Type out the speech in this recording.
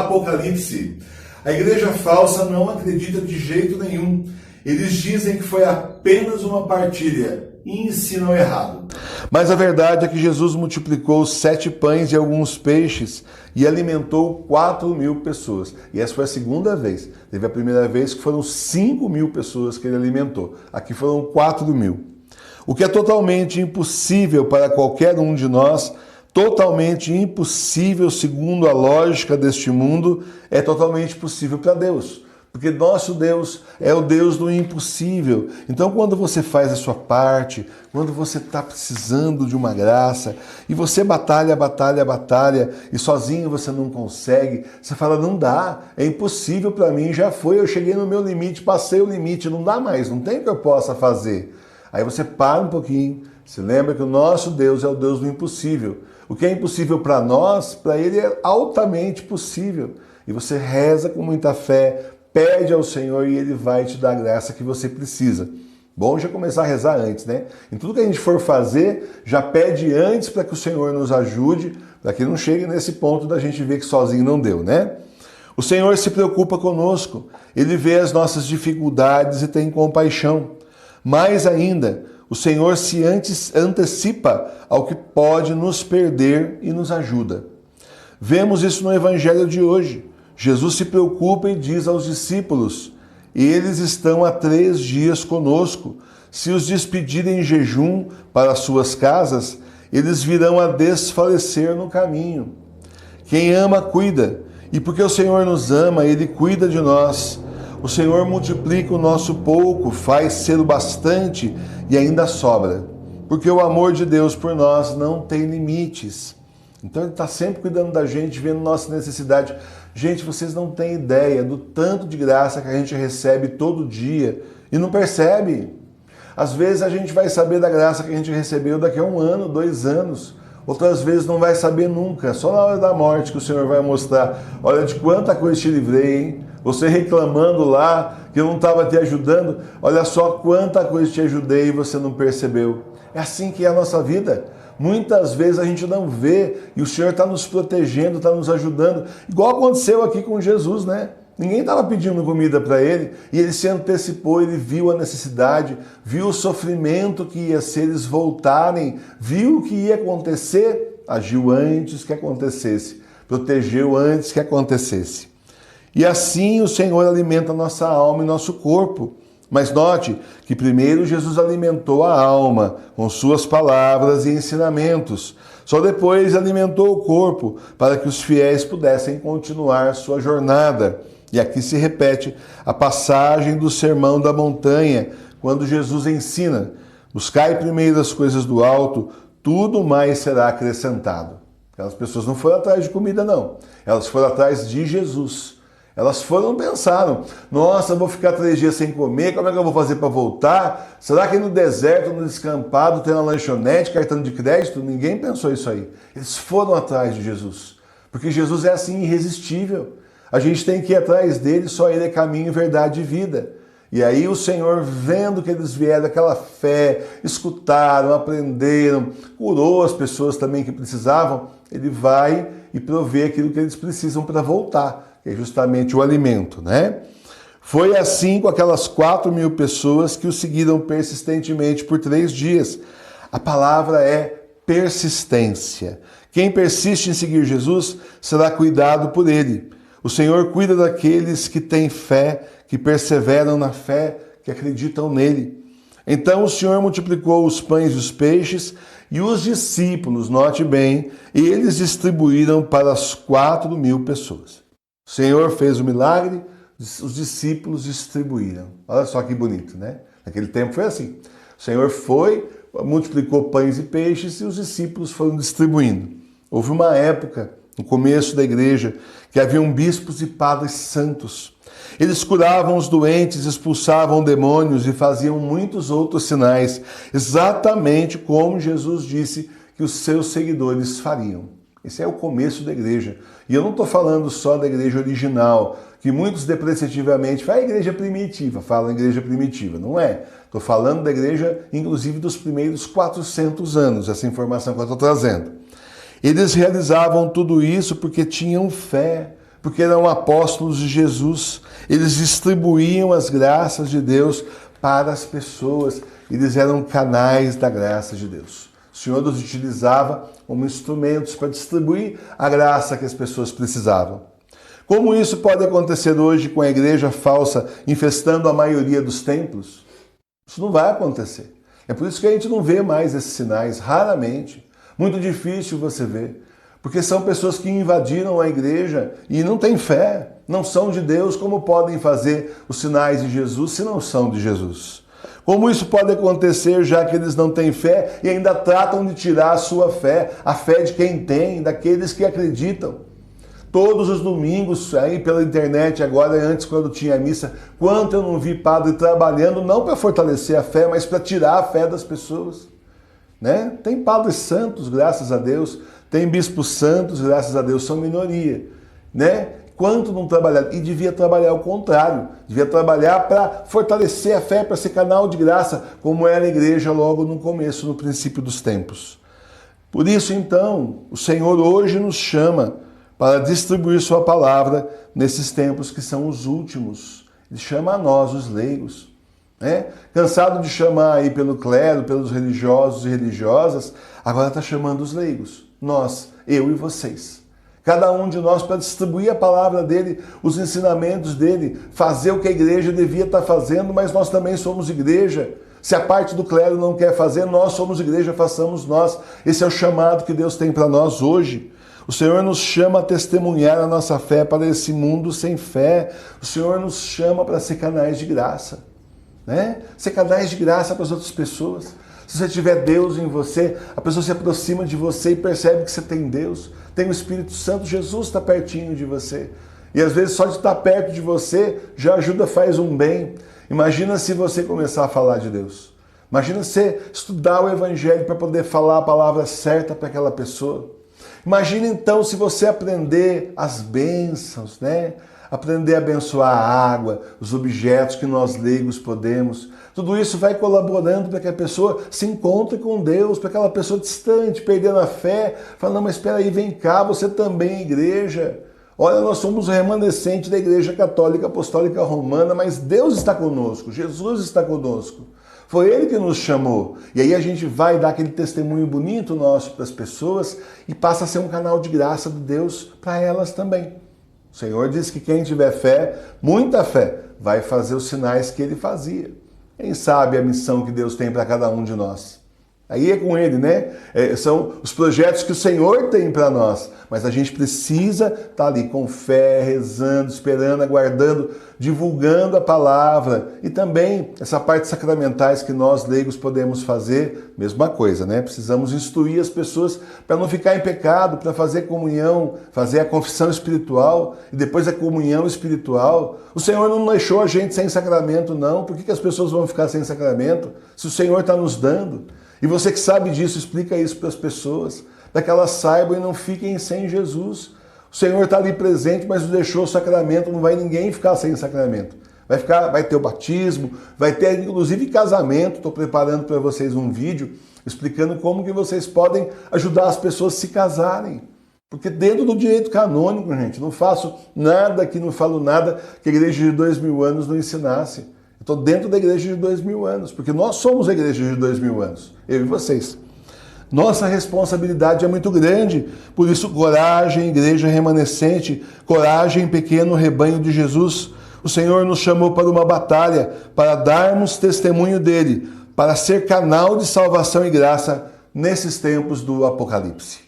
Apocalipse. A igreja falsa não acredita de jeito nenhum. Eles dizem que foi apenas uma partilha e ensinam errado. Mas a verdade é que Jesus multiplicou 7 pães e alguns peixes e alimentou 4.000 pessoas. E essa foi a segunda vez. Teve a primeira vez que foram 5.000 pessoas que ele alimentou. Aqui foram 4.000. O que é totalmente impossível para qualquer um de nós, totalmente impossível segundo a lógica deste mundo, é totalmente possível para Deus. Porque nosso Deus é o Deus do impossível. Então, quando você faz a sua parte, quando você está precisando de uma graça, e você batalha, e sozinho você não consegue, você fala, não dá, é impossível para mim, já foi, eu cheguei no meu limite, passei o limite, não dá mais, não tem o que eu possa fazer. Aí você para um pouquinho, se lembra que o nosso Deus é o Deus do impossível. O que é impossível para nós, para Ele é altamente possível. E você reza com muita fé, pede ao Senhor e Ele vai te dar a graça que você precisa. Bom já começar a rezar antes, né? Em tudo que a gente for fazer, já pede antes para que o Senhor nos ajude, para que não chegue nesse ponto da gente ver que sozinho não deu, né? O Senhor se preocupa conosco, Ele vê as nossas dificuldades e tem compaixão. Mais ainda, o Senhor se antecipa ao que pode nos perder e nos ajuda. Vemos isso no Evangelho de hoje. Jesus se preocupa e diz aos discípulos, eles estão há 3 dias conosco. Se os despedirem em jejum para suas casas, eles virão a desfalecer no caminho. Quem ama, cuida. E porque o Senhor nos ama, Ele cuida de nós. O Senhor multiplica o nosso pouco, faz ser o bastante e ainda sobra. Porque o amor de Deus por nós não tem limites. Então Ele está sempre cuidando da gente, vendo nossa necessidade. Gente, vocês não têm ideia do tanto de graça que a gente recebe todo dia e não percebe. Às vezes a gente vai saber da graça que a gente recebeu daqui a 1 ano, 2 anos. Outras vezes não vai saber nunca. Só na hora da morte que o Senhor vai mostrar. Olha de quanta coisa te livrei, hein? Você reclamando lá que eu não estava te ajudando. Olha só quanta coisa te ajudei e você não percebeu. É assim que é a nossa vida. Muitas vezes a gente não vê e o Senhor está nos protegendo, está nos ajudando. Igual aconteceu aqui com Jesus, né? Ninguém estava pedindo comida para ele e ele se antecipou, ele viu a necessidade, viu o sofrimento que ia ser eles voltarem, viu o que ia acontecer, agiu antes que acontecesse, protegeu antes que acontecesse. E assim o Senhor alimenta nossa alma e nosso corpo. Mas note que primeiro Jesus alimentou a alma com suas palavras e ensinamentos. Só depois alimentou o corpo para que os fiéis pudessem continuar sua jornada. E aqui se repete a passagem do Sermão da Montanha, quando Jesus ensina: buscai primeiro as coisas do alto, tudo mais será acrescentado. Aquelas pessoas não foram atrás de comida, não. Elas foram atrás de Jesus. Elas foram e pensaram, nossa, eu vou ficar 3 dias sem comer, como é que eu vou fazer para voltar? Será que no deserto, no descampado, tem uma lanchonete, cartão de crédito? Ninguém pensou isso aí. Eles foram atrás de Jesus, porque Jesus é assim, irresistível. A gente tem que ir atrás dele, só ele é caminho, verdade e vida. E aí o Senhor, vendo que eles vieram daquela fé, escutaram, aprenderam, curou as pessoas também que precisavam, ele vai e provê aquilo que eles precisam para voltar, que é justamente o alimento, né? Foi assim com aquelas 4.000 pessoas que o seguiram persistentemente por 3 dias. A palavra é persistência. Quem persiste em seguir Jesus será cuidado por ele. O Senhor cuida daqueles que têm fé, que perseveram na fé, que acreditam nele. Então o Senhor multiplicou os pães e os peixes e os discípulos, note bem, eles distribuíram para as 4.000 pessoas. O Senhor fez o milagre, os discípulos distribuíram. Olha só que bonito, né? Naquele tempo foi assim. O Senhor foi, multiplicou pães e peixes e os discípulos foram distribuindo. Houve uma época, no começo da igreja, que haviam bispos e padres santos. Eles curavam os doentes, expulsavam demônios e faziam muitos outros sinais, exatamente como Jesus disse que os seus seguidores fariam. Esse é o começo da igreja. E eu não estou falando só da igreja original, que muitos depreciativamente falam a igreja primitiva, falam a igreja primitiva. Não é. Estou falando da igreja, inclusive, dos primeiros 400 anos, essa informação que eu estou trazendo. Eles realizavam tudo isso porque tinham fé, porque eram apóstolos de Jesus. Eles distribuíam as graças de Deus para as pessoas. Eles eram canais da graça de Deus. O Senhor os utilizava como instrumentos para distribuir a graça que as pessoas precisavam. Como isso pode acontecer hoje com a igreja falsa infestando a maioria dos templos? Isso não vai acontecer. É por isso que a gente não vê mais esses sinais, raramente. Muito difícil você ver. Porque são pessoas que invadiram a igreja e não têm fé, não são de Deus. Como podem fazer os sinais de Jesus se não são de Jesus? Como isso pode acontecer já que eles não têm fé e ainda tratam de tirar a sua fé, a fé de quem tem, daqueles que acreditam? Todos os domingos, aí pela internet, agora antes quando tinha missa, quanto eu não vi padre trabalhando, não para fortalecer a fé, mas para tirar a fé das pessoas. Né? Tem padres santos, graças a Deus, tem bispos santos, graças a Deus, são minoria. Né? Quanto não trabalhar? E devia trabalhar o contrário, devia trabalhar para fortalecer a fé, para ser canal de graça, como era a igreja logo no começo, no princípio dos tempos. Por isso, então, o Senhor hoje nos chama para distribuir sua palavra nesses tempos que são os últimos. Ele chama a nós, os leigos. Né? Cansado de chamar aí pelo clero, pelos religiosos e religiosas, agora está chamando os leigos. Nós, eu e vocês. Cada um de nós para distribuir a palavra dele, os ensinamentos dele, fazer o que a igreja devia estar fazendo, mas nós também somos igreja. Se a parte do clero não quer fazer, nós somos igreja, façamos nós. Esse é o chamado que Deus tem para nós hoje. O Senhor nos chama a testemunhar a nossa fé para esse mundo sem fé. O Senhor nos chama para ser canais de graça. Né? Ser canais de graça para as outras pessoas. Se você tiver Deus em você, a pessoa se aproxima de você e percebe que você tem Deus. Tem o Espírito Santo, Jesus está pertinho de você. E às vezes só de estar perto de você já ajuda, faz um bem. Imagina se você começar a falar de Deus. Imagina você estudar o Evangelho para poder falar a palavra certa para aquela pessoa. Imagina então se você aprender as bênçãos, né? Aprender a abençoar a água, os objetos que nós leigos podemos. Tudo isso vai colaborando para que a pessoa se encontre com Deus, para aquela pessoa distante, perdendo a fé, falando, não, mas espera aí, vem cá, você também é igreja. Olha, nós somos o remanescente da Igreja Católica Apostólica Romana, mas Deus está conosco, Jesus está conosco. Foi Ele que nos chamou. E aí a gente vai dar aquele testemunho bonito nosso para as pessoas e passa a ser um canal de graça de Deus para elas também. O Senhor diz que quem tiver fé, muita fé, vai fazer os sinais que Ele fazia. Quem sabe a missão que Deus tem para cada um de nós? Aí é com Ele, né? São os projetos que o Senhor tem para nós. Mas a gente precisa estar ali com fé, rezando, esperando, aguardando, divulgando a palavra. E também essa parte sacramentais que nós, leigos, podemos fazer, mesma coisa, né? Precisamos instruir as pessoas para não ficar em pecado, para fazer comunhão, fazer a confissão espiritual e depois a comunhão espiritual. O Senhor não deixou a gente sem sacramento, não. Por que as pessoas vão ficar sem sacramento se o Senhor está nos dando? E você que sabe disso, explica isso para as pessoas, para que elas saibam e não fiquem sem Jesus. O Senhor está ali presente, mas não deixou o sacramento, não vai ninguém ficar sem sacramento. Vai ter o batismo, vai ter inclusive casamento. Estou preparando para vocês um vídeo explicando como que vocês podem ajudar as pessoas a se casarem. Porque dentro do direito canônico, gente, não faço nada aqui, não falo nada que a igreja de 2000 anos não ensinasse. Estou dentro da igreja de 2000 anos, porque nós somos a igreja de 2000 anos, eu e vocês. Nossa responsabilidade é muito grande, por isso coragem, igreja remanescente, coragem, pequeno rebanho de Jesus. O Senhor nos chamou para uma batalha, para darmos testemunho dele, para ser canal de salvação e graça nesses tempos do Apocalipse.